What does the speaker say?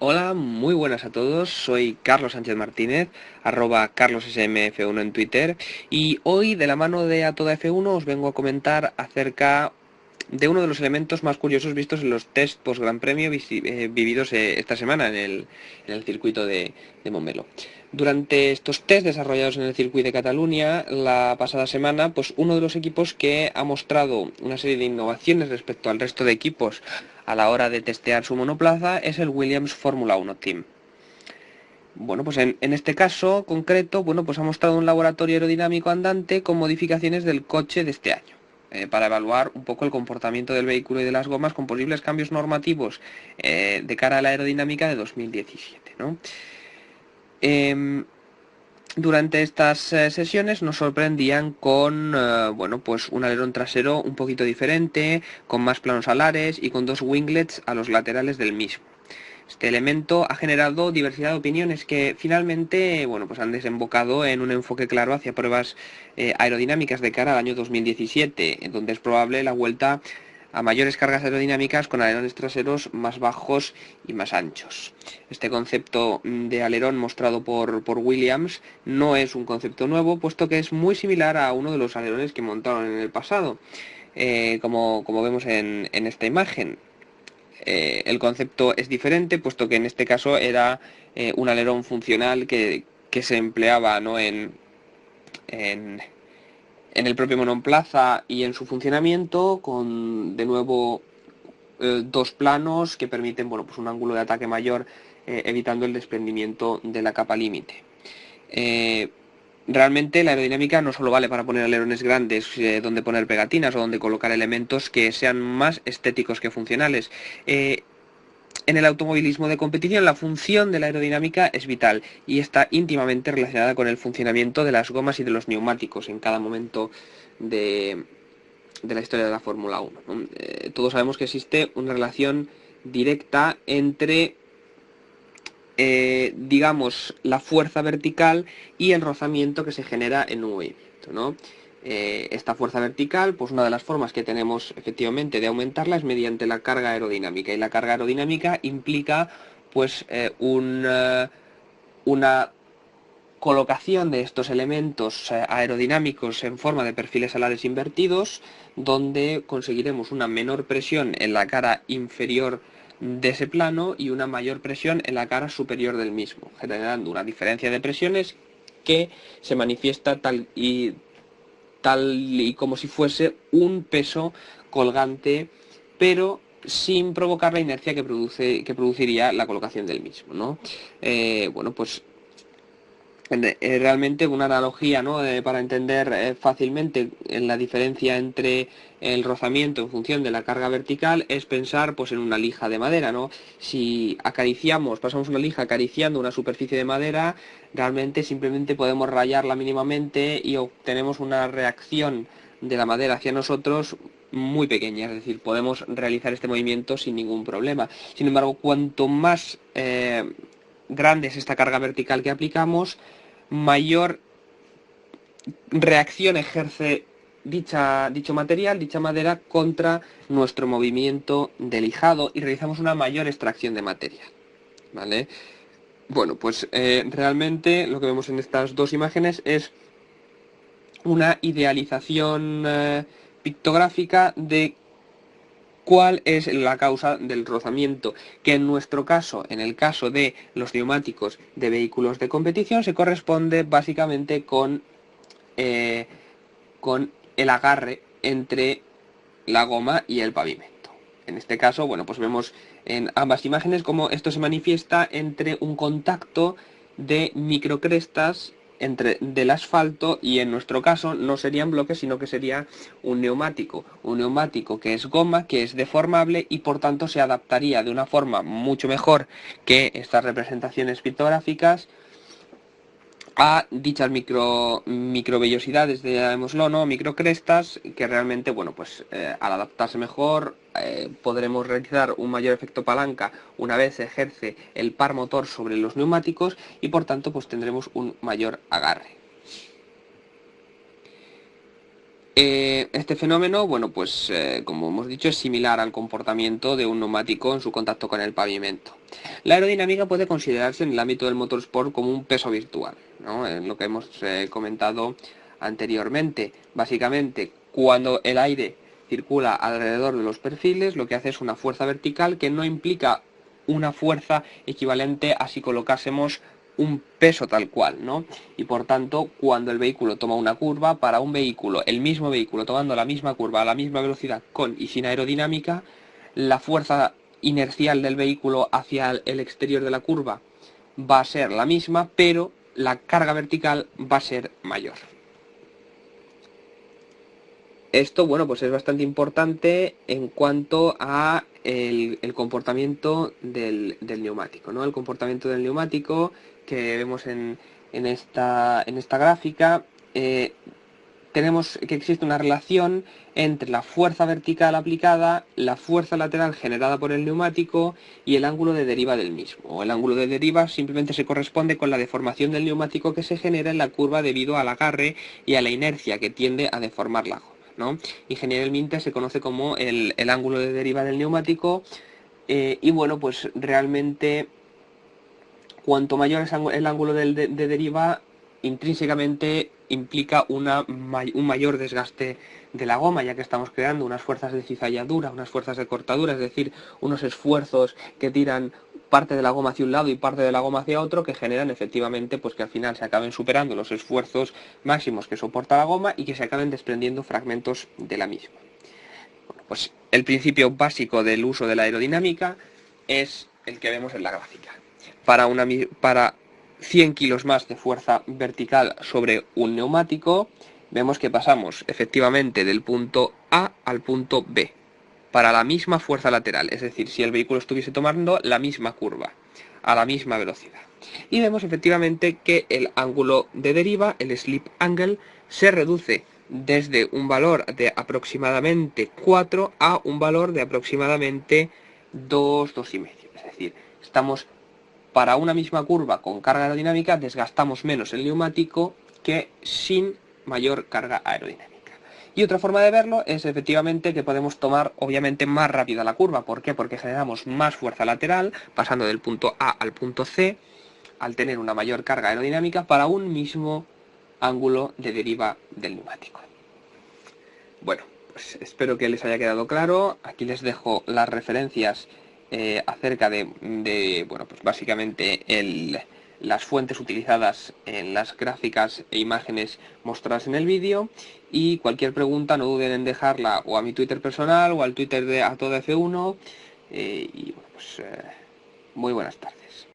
Hola, muy buenas a todos, soy Carlos Sánchez Martínez, @carlossmf1 en Twitter, y hoy de la mano de A Toda F1 os vengo a comentar acerca de uno de los elementos más curiosos vistos en los test post Gran Premio vividos esta semana en el circuito de Montmeló. Durante estos test desarrollados en el circuito de Cataluña la pasada semana, pues uno de los equipos que ha mostrado una serie de innovaciones respecto al resto de equipos a la hora de testear su monoplaza es el Williams Fórmula 1 Team. Bueno, pues en este caso concreto, bueno, pues ha mostrado un laboratorio aerodinámico andante con modificaciones del coche de este año, para evaluar un poco el comportamiento del vehículo y de las gomas con posibles cambios normativos de cara a la aerodinámica de 2017, ¿no? Em, Durante estas sesiones nos sorprendían con bueno, pues un alerón trasero un poquito diferente, con más planos alares y con dos winglets a los laterales del mismo. Este elemento ha generado diversidad de opiniones que finalmente, bueno, pues han desembocado en un enfoque claro hacia pruebas aerodinámicas de cara al año 2017, en donde es probable la vuelta a mayores cargas aerodinámicas con alerones traseros más bajos y más anchos. Este concepto de alerón mostrado por Williams no es un concepto nuevo, puesto que es muy similar a uno de los alerones que montaron en el pasado, como vemos en esta imagen. El concepto es diferente, puesto que en este caso era un alerón funcional que se empleaba, ¿no?, en, en el propio monoplaza y en su funcionamiento, con de nuevo dos planos que permiten, bueno, pues un ángulo de ataque mayor, evitando el desprendimiento de la capa límite. Eh, Realmente la aerodinámica no solo vale para poner alerones grandes, donde poner pegatinas o donde colocar elementos que sean más estéticos que funcionales. En el automovilismo de competición la función de la aerodinámica es vital y está íntimamente relacionada con el funcionamiento de las gomas y de los neumáticos en cada momento de, de la historia de la Fórmula 1, ¿no? Todos sabemos que existe una relación directa entre, digamos, la fuerza vertical y el rozamiento que se genera en un movimiento, ¿no? Esta fuerza vertical, pues una de las formas que tenemos efectivamente de aumentarla es mediante la carga aerodinámica, y la carga aerodinámica implica pues una colocación de estos elementos aerodinámicos en forma de perfiles alares invertidos, donde conseguiremos una menor presión en la cara inferior de ese plano y una mayor presión en la cara superior del mismo, generando una diferencia de presiones que se manifiesta tal y como si fuese un peso colgante, pero sin provocar la inercia que produciría la colocación del mismo, ¿no? Bueno, pues realmente una analogía, ¿no?, para entender fácilmente la diferencia entre el rozamiento en función de la carga vertical es pensar pues en una lija de madera, ¿no? Si pasamos una lija acariciando una superficie de madera, realmente simplemente podemos rayarla mínimamente y obtenemos una reacción de la madera hacia nosotros muy pequeña, es decir, podemos realizar este movimiento sin ningún problema. Sin embargo, cuanto más grande es esta carga vertical que aplicamos, mayor reacción ejerce dicho material, dicha madera, contra nuestro movimiento de lijado, y realizamos una mayor extracción de material, ¿vale? Bueno, pues realmente lo que vemos en estas dos imágenes es una idealización pictográfica de cuál es la causa del rozamiento, que en nuestro caso, en el caso de los neumáticos de vehículos de competición, se corresponde básicamente eh, con el agarre entre la goma y el pavimento. En este caso, bueno, pues vemos en ambas imágenes cómo esto se manifiesta entre un contacto de microcrestas del asfalto, y en nuestro caso no serían bloques, sino que sería un neumático que es goma, que es deformable y por tanto se adaptaría de una forma mucho mejor que estas representaciones pictográficas a dichas microvellosidades, llamémoslo, ¿no?, microcrestas, que realmente, bueno, pues al adaptarse mejor podremos realizar un mayor efecto palanca una vez se ejerce el par motor sobre los neumáticos, y por tanto pues tendremos un mayor agarre. Este fenómeno, bueno, pues como hemos dicho, es similar al comportamiento de un neumático en su contacto con el pavimento. La aerodinámica puede considerarse en el ámbito del motorsport como un peso virtual, ¿no? En lo que hemos comentado anteriormente. Básicamente, cuando el aire circula alrededor de los perfiles, lo que hace es una fuerza vertical que no implica una fuerza equivalente a si colocásemos un peso tal cual, ¿no? Y por tanto, cuando el vehículo toma una curva, para un vehículo, el mismo vehículo tomando la misma curva a la misma velocidad con y sin aerodinámica, la fuerza inercial del vehículo hacia el exterior de la curva va a ser la misma, pero la carga vertical va a ser mayor. Esto, bueno, pues es bastante importante en cuanto a el comportamiento del neumático, ¿no? El comportamiento del neumático que vemos en esta gráfica, tenemos que existe una relación entre la fuerza vertical aplicada, la fuerza lateral generada por el neumático y el ángulo de deriva del mismo. El ángulo de deriva simplemente se corresponde con la deformación del neumático que se genera en la curva debido al agarre y a la inercia que tiende a deformar la goma, ¿no? Y generalmente se conoce como el ángulo de deriva del neumático, y bueno, pues realmente cuanto mayor es el ángulo de deriva, intrínsecamente implica un mayor desgaste de la goma, ya que estamos creando unas fuerzas de cizalladura, unas fuerzas de cortadura, es decir, unos esfuerzos que tiran parte de la goma hacia un lado y parte de la goma hacia otro, que generan efectivamente pues que al final se acaben superando los esfuerzos máximos que soporta la goma y que se acaben desprendiendo fragmentos de la misma. Bueno, pues el principio básico del uso de la aerodinámica es el que vemos en la gráfica. Para 100 kilos más de fuerza vertical sobre un neumático, vemos que pasamos efectivamente del punto A al punto B, para la misma fuerza lateral, es decir, si el vehículo estuviese tomando la misma curva, a la misma velocidad. Y vemos efectivamente que el ángulo de deriva, el slip angle, se reduce desde un valor de aproximadamente 4 a un valor de aproximadamente 2, 2,5. Es decir, estamos para una misma curva con carga aerodinámica, desgastamos menos el neumático que sin mayor carga aerodinámica. Y otra forma de verlo es efectivamente que podemos tomar obviamente más rápida la curva. ¿Por qué? Porque generamos más fuerza lateral, pasando del punto A al punto C, al tener una mayor carga aerodinámica para un mismo ángulo de deriva del neumático. Bueno, pues espero que les haya quedado claro. Aquí les dejo las referencias acerca de, bueno, pues básicamente las fuentes utilizadas en las gráficas e imágenes mostradas en el vídeo, y cualquier pregunta no duden en dejarla o a mi Twitter personal o al Twitter de A Todo F1, y bueno, pues muy buenas tardes.